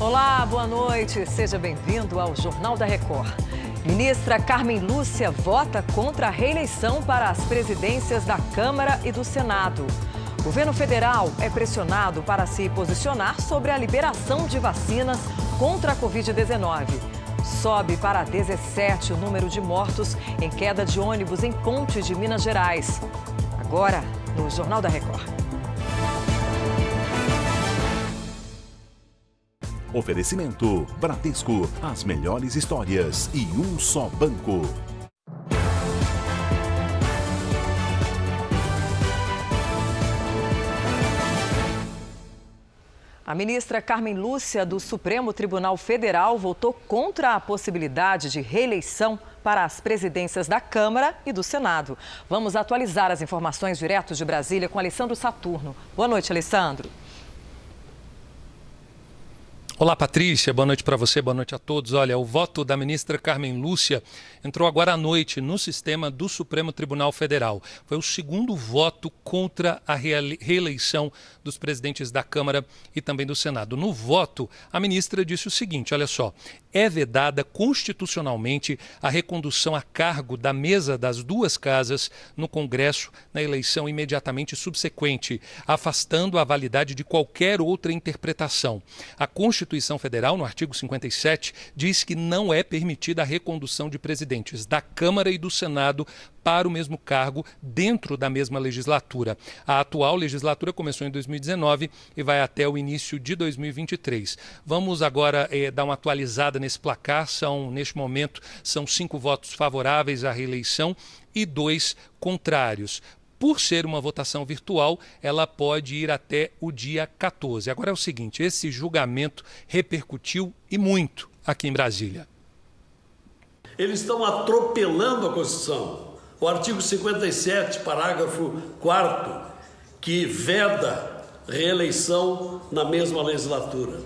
Olá, boa noite. Seja bem-vindo ao Jornal da Record. Ministra Carmen Lúcia vota contra a reeleição para as presidências da Câmara e do Senado. O governo federal é pressionado para se posicionar sobre a liberação de vacinas contra a Covid-19. Sobe para 17 o número de mortos em queda de ônibus em Ponte de Minas Gerais. Agora, no Jornal da Record. Oferecimento Bradesco, as melhores histórias e um só banco. A ministra Carmen Lúcia, do Supremo Tribunal Federal, votou contra a possibilidade de reeleição para as presidências da Câmara e do Senado. Vamos atualizar as informações direto de Brasília com Alessandro Saturno. Boa noite, Alessandro. Olá, Patrícia. Boa noite para você, boa noite a todos. Olha, o voto da ministra Carmen Lúcia entrou agora à noite no sistema do Supremo Tribunal Federal. Foi o segundo voto contra a reeleição dos presidentes da Câmara e também do Senado. No voto, a ministra disse o seguinte, olha só, é vedada constitucionalmente a recondução a cargo da mesa das duas casas no Congresso na eleição imediatamente subsequente, afastando a validade de qualquer outra interpretação. A Constituição Federal, no artigo 57, diz que não é permitida a recondução de presidentes da Câmara e do Senado para o mesmo cargo dentro da mesma legislatura. A atual legislatura começou em 2019 e vai até o início de 2023. Vamos agora dar uma atualizada nesse placar. Neste momento, são 5 votos favoráveis à reeleição e 2 contrários. Por ser uma votação virtual, ela pode ir até o dia 14. Agora é o seguinte, esse julgamento repercutiu e muito aqui em Brasília. Eles estão atropelando a Constituição. O artigo 57, parágrafo 4º, que veda reeleição na mesma legislatura.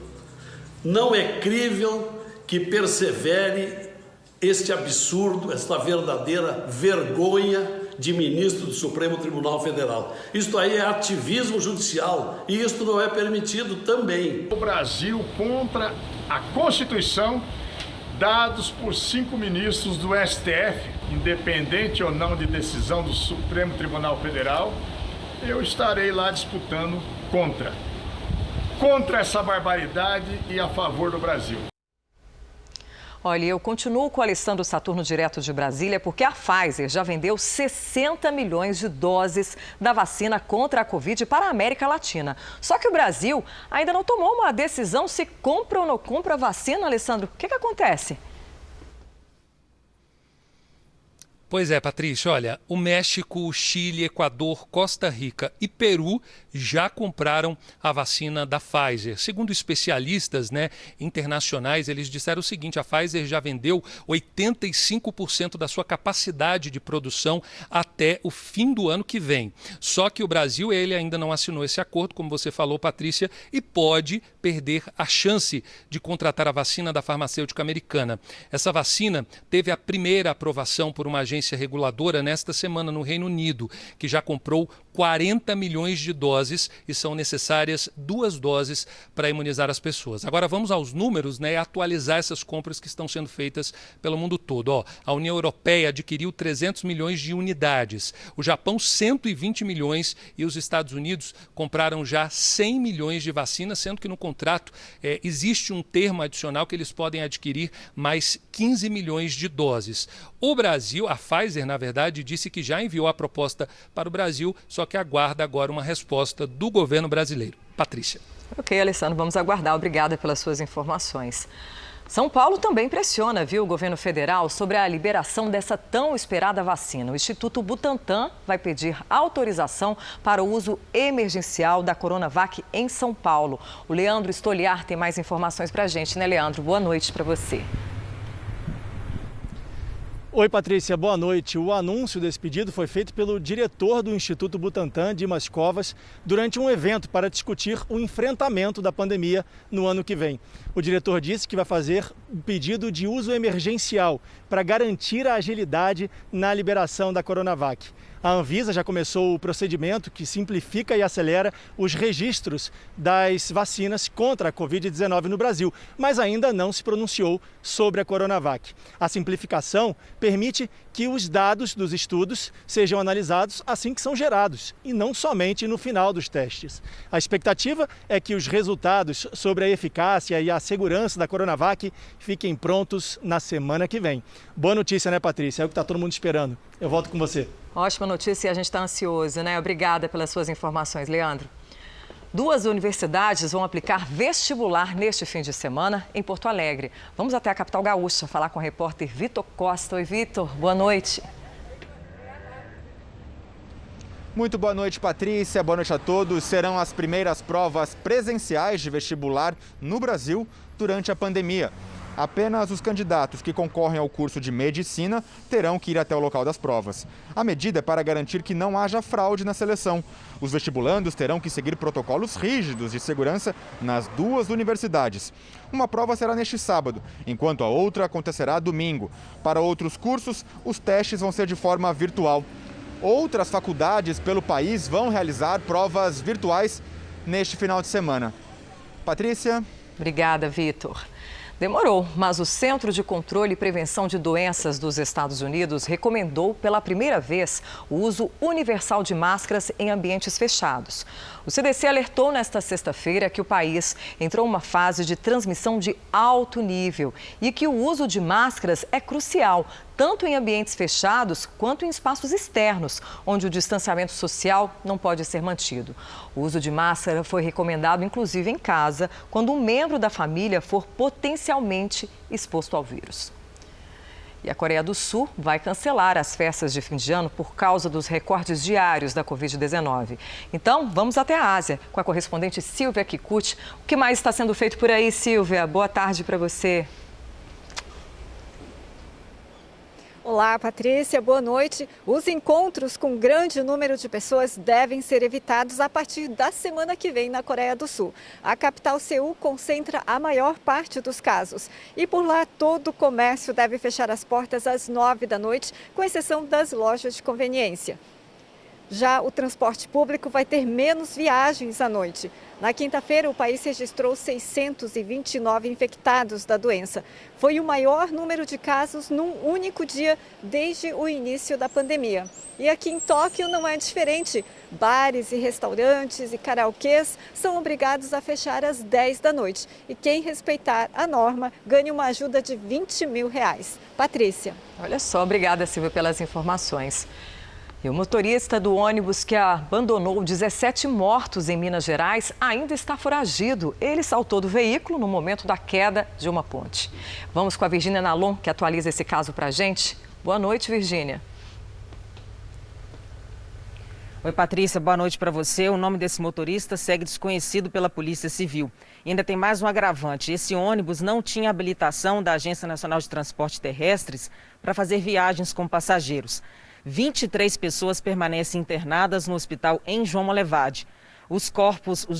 Não é crível que persevere este absurdo, esta verdadeira vergonha de ministro do Supremo Tribunal Federal. Isto aí é ativismo judicial e isto não é permitido também. O Brasil contra a Constituição, dados por 5 ministros do STF, independente ou não de decisão do Supremo Tribunal Federal, eu estarei lá disputando contra essa barbaridade e a favor do Brasil. Olha, eu continuo com o Alessandro Saturno direto de Brasília, porque a Pfizer já vendeu 60 milhões de doses da vacina contra a Covid para a América Latina. Só que o Brasil ainda não tomou uma decisão se compra ou não compra a vacina, Alessandro. O que acontece? Pois é, Patrícia, olha, o México, o Chile, Equador, Costa Rica e Peru já compraram a vacina da Pfizer. Segundo especialistas, internacionais, eles disseram o seguinte, a Pfizer já vendeu 85% da sua capacidade de produção até o fim do ano que vem. Só que o Brasil, ele ainda não assinou esse acordo, como você falou, Patrícia, e pode perder a chance de contratar a vacina da farmacêutica americana. Essa vacina teve a primeira aprovação por uma agência reguladora nesta semana no Reino Unido, que já comprou 40 milhões de doses e são necessárias 2 doses para imunizar as pessoas. Agora vamos aos números e atualizar essas compras que estão sendo feitas pelo mundo todo. A União Europeia adquiriu 300 milhões de unidades, o Japão 120 milhões e os Estados Unidos compraram já 100 milhões de vacinas, sendo que no contrato existe um termo adicional que eles podem adquirir mais 15 milhões de doses. O Brasil, a Pfizer, na verdade, disse que já enviou a proposta para o Brasil, só que aguarda agora uma resposta do governo brasileiro. Patrícia. Ok, Alessandro, vamos aguardar. Obrigada pelas suas informações. São Paulo também pressiona, o governo federal sobre a liberação dessa tão esperada vacina. O Instituto Butantan vai pedir autorização para o uso emergencial da Coronavac em São Paulo. O Leandro Stoliar tem mais informações para a gente, Leandro? Boa noite para você. Oi, Patrícia, boa noite. O anúncio desse pedido foi feito pelo diretor do Instituto Butantan, Dimas Covas, durante um evento para discutir o enfrentamento da pandemia no ano que vem. O diretor disse que vai fazer um pedido de uso emergencial para garantir a agilidade na liberação da Coronavac. A Anvisa já começou o procedimento que simplifica e acelera os registros das vacinas contra a Covid-19 no Brasil, mas ainda não se pronunciou sobre a Coronavac. A simplificação permite que os dados dos estudos sejam analisados assim que são gerados e não somente no final dos testes. A expectativa é que os resultados sobre a eficácia e a segurança da Coronavac fiquem prontos na semana que vem. Boa notícia, né, Patrícia? É o que está todo mundo esperando. Eu volto com você. Ótima notícia e a gente está ansioso, né? Obrigada pelas suas informações, Leandro. 2 universidades vão aplicar vestibular neste fim de semana em Porto Alegre. Vamos até a capital gaúcha falar com o repórter Vitor Costa. Oi, Vitor, boa noite. Muito boa noite, Patrícia. Boa noite a todos. Serão as primeiras provas presenciais de vestibular no Brasil durante a pandemia. Apenas os candidatos que concorrem ao curso de medicina terão que ir até o local das provas. A medida é para garantir que não haja fraude na seleção. Os vestibulandos terão que seguir protocolos rígidos de segurança nas 2 universidades. Uma prova será neste sábado, enquanto a outra acontecerá domingo. Para outros cursos, os testes vão ser de forma virtual. Outras faculdades pelo país vão realizar provas virtuais neste final de semana. Patrícia? Obrigada, Vitor. Demorou, mas o Centro de Controle e Prevenção de Doenças dos Estados Unidos recomendou pela primeira vez o uso universal de máscaras em ambientes fechados. O CDC alertou nesta sexta-feira que o país entrou em uma fase de transmissão de alto nível e que o uso de máscaras é crucial, tanto em ambientes fechados quanto em espaços externos, onde o distanciamento social não pode ser mantido. O uso de máscara foi recomendado, inclusive, em casa, quando um membro da família for potencialmente exposto ao vírus. E a Coreia do Sul vai cancelar as festas de fim de ano por causa dos recortes diários da Covid-19. Então, vamos até a Ásia com a correspondente Silvia Kikuchi. O que mais está sendo feito por aí, Silvia? Boa tarde para você. Olá, Patrícia, boa noite. Os encontros com grande número de pessoas devem ser evitados a partir da semana que vem na Coreia do Sul. A capital Seul concentra a maior parte dos casos e por lá todo o comércio deve fechar as portas às 9 da noite, com exceção das lojas de conveniência. Já o transporte público vai ter menos viagens à noite. Na quinta-feira, o país registrou 629 infectados da doença. Foi o maior número de casos num único dia desde o início da pandemia. E aqui em Tóquio não é diferente. Bares e restaurantes e karaokês são obrigados a fechar às 10 da noite. E quem respeitar a norma ganha uma ajuda de R$20 mil. Patrícia. Olha só, obrigada, Silvia, pelas informações. E o motorista do ônibus que abandonou 17 mortos em Minas Gerais ainda está foragido. Ele saltou do veículo no momento da queda de uma ponte. Vamos com a Virgínia Nalon, que atualiza esse caso para a gente. Boa noite, Virgínia. Oi, Patrícia, boa noite para você. O nome desse motorista segue desconhecido pela Polícia Civil. E ainda tem mais um agravante. Esse ônibus não tinha habilitação da Agência Nacional de Transportes Terrestres para fazer viagens com passageiros. 23 pessoas permanecem internadas no hospital em João Molevade. Os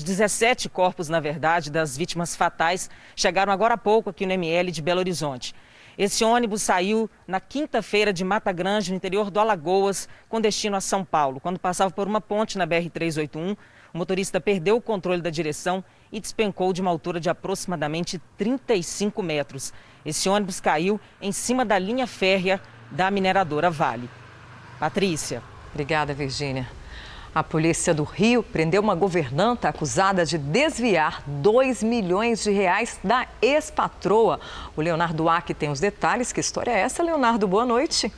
17 corpos, na verdade, das vítimas fatais, chegaram agora há pouco aqui no ML de Belo Horizonte. Esse ônibus saiu na quinta-feira de Mata Grande, no interior do Alagoas, com destino a São Paulo. Quando passava por uma ponte na BR-381, o motorista perdeu o controle da direção e despencou de uma altura de aproximadamente 35 metros. Esse ônibus caiu em cima da linha férrea da mineradora Vale. Patrícia. Obrigada, Virgínia. A polícia do Rio prendeu uma governanta acusada de desviar R$2 milhões da ex-patroa. O Leonardo Aque tem os detalhes. Que história é essa, Leonardo? Boa noite.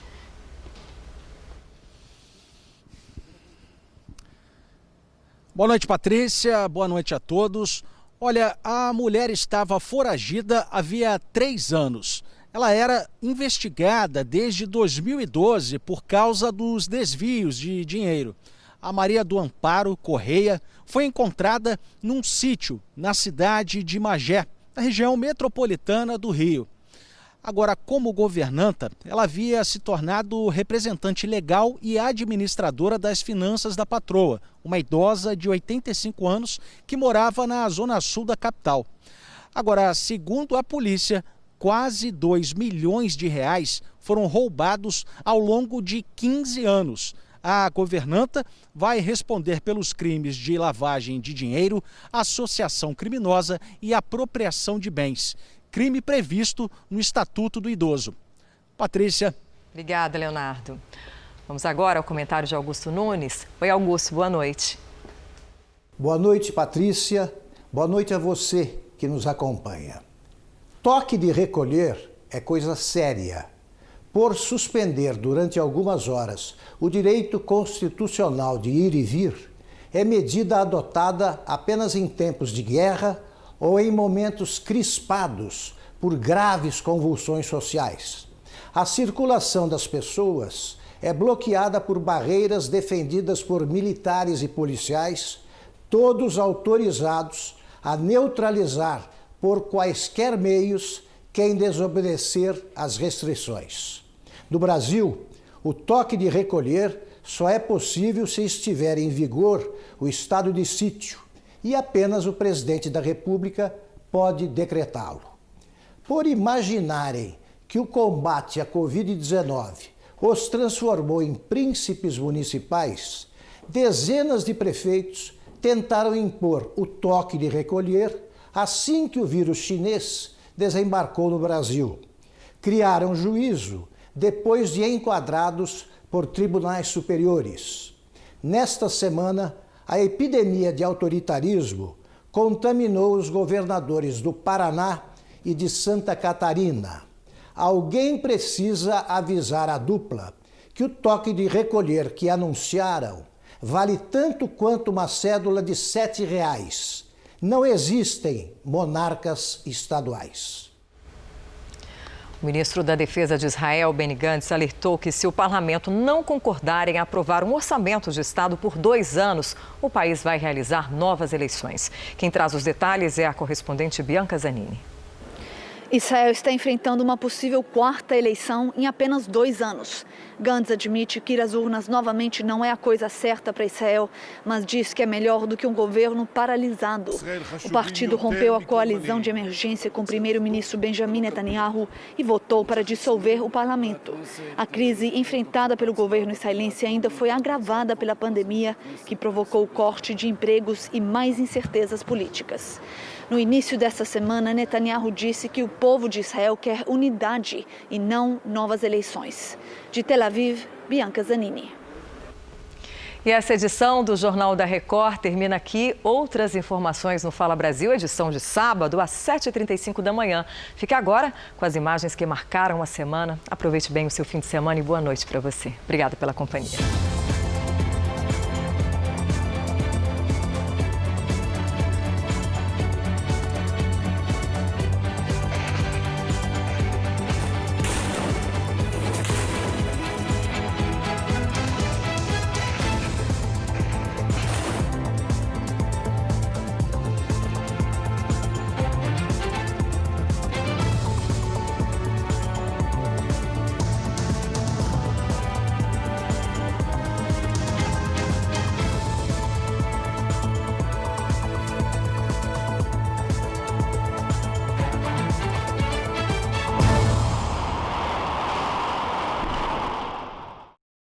Boa noite, Patrícia. Boa noite a todos. Olha, a mulher estava foragida havia 3 anos. Ela era investigada desde 2012 por causa dos desvios de dinheiro. A Maria do Amparo Correia foi encontrada num sítio na cidade de Magé, na região metropolitana do Rio. Agora, como governanta, ela havia se tornado representante legal e administradora das finanças da patroa, uma idosa de 85 anos que morava na zona sul da capital. Agora, segundo a polícia, quase R$2 milhões foram roubados ao longo de 15 anos. A governanta vai responder pelos crimes de lavagem de dinheiro, associação criminosa e apropriação de bens, crime previsto no Estatuto do Idoso. Patrícia. Obrigada, Leonardo. Vamos agora ao comentário de Augusto Nunes. Oi, Augusto, boa noite. Boa noite, Patrícia. Boa noite a você que nos acompanha. Toque de recolher é coisa séria. Por suspender durante algumas horas o direito constitucional de ir e vir, é medida adotada apenas em tempos de guerra ou em momentos crispados por graves convulsões sociais. A circulação das pessoas é bloqueada por barreiras defendidas por militares e policiais, todos autorizados a neutralizar por quaisquer meios quem desobedecer às restrições. No Brasil, o toque de recolher só é possível se estiver em vigor o estado de sítio e apenas o presidente da República pode decretá-lo. Por imaginarem que o combate à Covid-19 os transformou em príncipes municipais, dezenas de prefeitos tentaram impor o toque de recolher assim que o vírus chinês desembarcou no Brasil. Criaram juízo depois de enquadrados por tribunais superiores. Nesta semana, a epidemia de autoritarismo contaminou os governadores do Paraná e de Santa Catarina. Alguém precisa avisar a dupla que o toque de recolher que anunciaram vale tanto quanto uma cédula de R$ 7. Não existem monarcas estaduais. O ministro da Defesa de Israel, Benny Gantz, alertou que se o parlamento não concordar em aprovar um orçamento de Estado por 2 anos, o país vai realizar novas eleições. Quem traz os detalhes é a correspondente Bianca Zanini. Israel está enfrentando uma possível 4ª eleição em apenas 2 anos. Gantz admite que ir às urnas novamente não é a coisa certa para Israel, mas diz que é melhor do que um governo paralisado. O partido rompeu a coalizão de emergência com o primeiro-ministro Benjamin Netanyahu e votou para dissolver o parlamento. A crise enfrentada pelo governo israelense ainda foi agravada pela pandemia, que provocou o corte de empregos e mais incertezas políticas. No início dessa semana, Netanyahu disse que o povo de Israel quer unidade e não novas eleições. De Tel Aviv, Bianca Zanini. E essa edição do Jornal da Record termina aqui. Outras informações no Fala Brasil, edição de sábado, às 7h35 da manhã. Fique agora com as imagens que marcaram a semana. Aproveite bem o seu fim de semana e boa noite para você. Obrigada pela companhia.